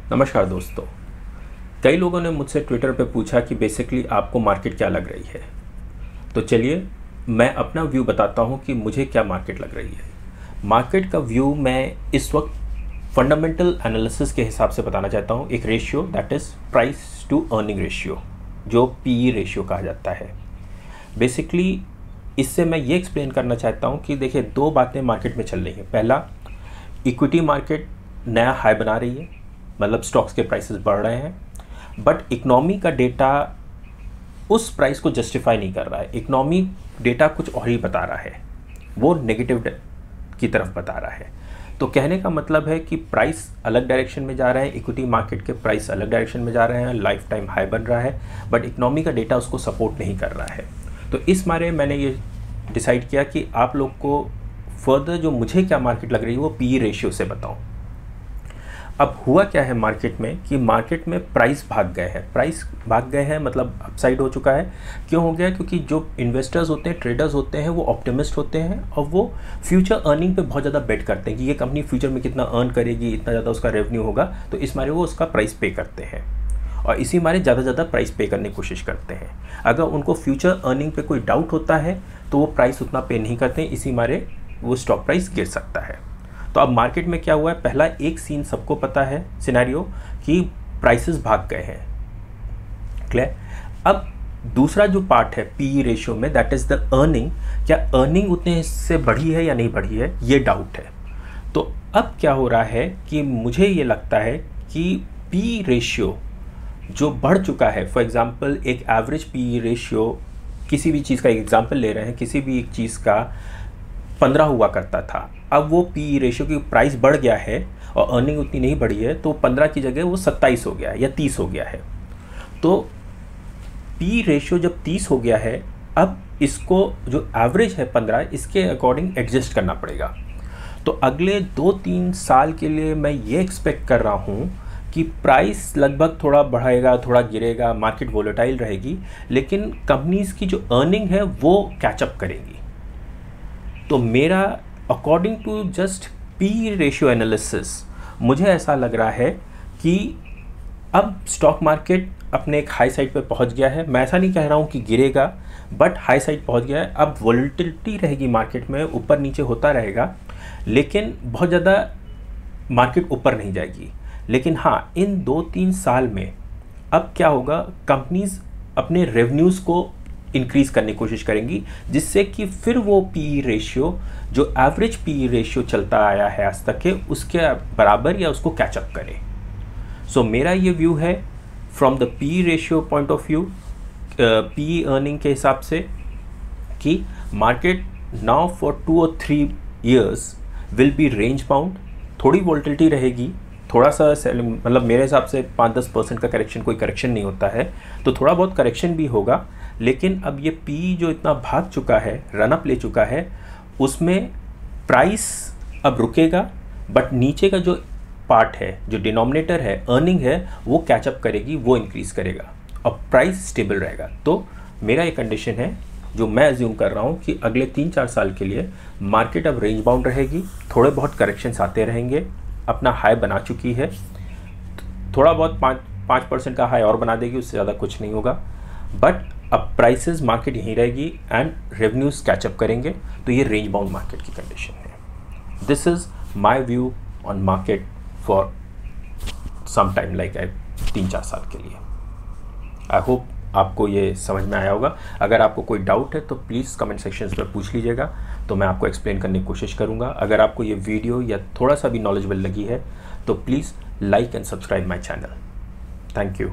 नमस्कार दोस्तों। कई लोगों ने मुझसे ट्विटर पे पूछा कि बेसिकली आपको मार्केट क्या लग रही है। तो चलिए मैं अपना व्यू बताता हूँ कि मुझे क्या मार्केट लग रही है। मार्केट का व्यू मैं इस वक्त फंडामेंटल एनालिसिस के हिसाब से बताना चाहता हूँ। एक ratio that is price to earning ratio, जो पीई रेशियो कहा जाता है। बेसिकली इससे मैं ये एक्सप्लेन करना चाहता हूँ कि देखिए, दो बातें मार्केट में चल रही हैं। पहला, इक्विटी मार्केट नया हाई बना रही है, मतलब स्टॉक्स के प्राइसेस बढ़ रहे हैं, बट इकोनॉमी का डेटा उस प्राइस को जस्टिफाई नहीं कर रहा है। इकोनॉमी डेटा कुछ और ही बता रहा है, वो नेगेटिव की तरफ बता रहा है। तो कहने का मतलब है कि प्राइस अलग डायरेक्शन में जा रहा है, इक्विटी मार्केट के प्राइस अलग डायरेक्शन में जा रहे हैं, लाइफ टाइम हाई बन रहा है, बट इकोनॉमी का डेटा उसको सपोर्ट नहीं कर रहा है। तो इस मारे मैंने ये डिसाइड किया कि आप लोग को फर्दर जो मुझे क्या मार्केट लग रही है वो पी रेशियो से बताऊं। अब हुआ क्या है मार्केट में कि मार्केट में प्राइस भाग गए हैं, मतलब अपसाइड हो चुका है। क्यों हो गया? क्योंकि जो इन्वेस्टर्स होते हैं, ट्रेडर्स होते हैं, वो ऑप्टिमिस्ट होते हैं और वो फ्यूचर अर्निंग पे बहुत ज़्यादा बेट करते हैं कि ये कंपनी फ्यूचर में कितना अर्न करेगी, इतना ज़्यादा उसका रेवेन्यू होगा, तो इस मारे वो उसका प्राइस पे करते हैं और इसी मारे ज़्यादा प्राइस पे करने की कोशिश करते हैं। अगर उनको फ्यूचर अर्निंग पे कोई डाउट होता है तो वो प्राइस उतना पे नहीं करते हैं, इसी मारे वो स्टॉक प्राइस गिर सकता है। तो अब मार्केट में क्या हुआ है? पहला एक सीन सबको पता है, सिनेरियो, कि प्राइसेस भाग गए हैं। क्लियर? अब दूसरा जो पार्ट है पी रेशियो में, दैट इज़ द अर्निंग। क्या अर्निंग उतने से बढ़ी है या नहीं बढ़ी है, ये डाउट है। तो अब क्या हो रहा है कि मुझे ये लगता है कि पी रेशियो जो बढ़ चुका है, फॉर एग्जांपल एक एवरेज पी रेशियो, किसी भी चीज़ का एक एग्जांपल ले रहे हैं, किसी भी एक चीज़ का 15 हुआ करता था, अब वो पी रेशियो की प्राइस बढ़ गया है और अर्निंग उतनी नहीं बढ़ी है, तो 15 की जगह वो 27 हो गया है या 30 हो गया है। तो पी रेशियो जब 30 हो गया है, अब इसको जो एवरेज है 15, इसके अकॉर्डिंग एडजस्ट करना पड़ेगा। तो अगले 2-3 साल के लिए मैं ये एक्सपेक्ट कर रहा हूँ कि प्राइस लगभग थोड़ा बढ़ेगा, थोड़ा गिरेगा, मार्केट वोलेटाइल रहेगी, लेकिन कंपनीज़ की जो अर्निंग है वो कैचअप करेगी। तो मेरा according to just P ratio analysis मुझे ऐसा लग रहा है कि अब स्टॉक मार्केट अपने एक हाई साइड पे पहुंच गया है। मैं ऐसा नहीं कह रहा हूं कि गिरेगा, बट हाई साइड पहुंच गया है। अब वोलेटिलिटी रहेगी मार्केट में, ऊपर नीचे होता रहेगा, लेकिन बहुत ज़्यादा मार्केट ऊपर नहीं जाएगी। लेकिन हाँ, इन 2-3 साल में अब क्या होगा, कंपनीज अपने रेवेन्यूज़ को इंक्रीज़ करने की कोशिश करेंगी, जिससे कि फिर वो पी रेशियो जो एवरेज पी रेशियो चलता आया है आज तक के, उसके बराबर या उसको कैचअप करे। सो मेरा ये व्यू है from the P ratio point of view, P earning के हिसाब से, कि मार्केट नाउ फॉर 2 और 3 years will be range bound. थोड़ी वोलेटिलिटी रहेगी, थोड़ा सा मतलब मेरे हिसाब से 5-10% का करेक्शन, कोई करेक्शन नहीं होता है, तो थोड़ा बहुत करेक्शन भी होगा। लेकिन अब ये पी जो इतना भाग चुका है, रनअप ले चुका है, उसमें प्राइस अब रुकेगा, बट नीचे का जो पार्ट है, जो डिनोमिनेटर है, अर्निंग है, वो कैचअप करेगी, वो इंक्रीज़ करेगा और प्राइस स्टेबल रहेगा। तो मेरा ये कंडीशन है जो मैं एज्यूम कर रहा हूँ कि अगले 3-4 साल के लिए मार्केट अब रेंज बाउंड रहेगी, थोड़े बहुत करेक्शंस आते रहेंगे, अपना हाई बना चुकी है, थोड़ा बहुत 5% का हाई और बना देगी, उससे ज़्यादा कुछ नहीं होगा, बट अब प्राइसेस मार्केट यहीं रहेगी एंड रेवेन्यूज़ कैचअप करेंगे। तो ये रेंज बाउंड मार्केट की कंडीशन है। This is my view on market for some time, like 3-4 साल के लिए। आई होप आपको ये समझ में आया होगा। अगर आपको कोई डाउट है तो प्लीज़ कमेंट सेक्शंस में पूछ लीजिएगा, तो मैं आपको एक्सप्लेन करने की कोशिश करूँगा। अगर आपको ये वीडियो या थोड़ा सा भी नॉलेजेबल लगी है तो please like and subscribe my channel. Thank you.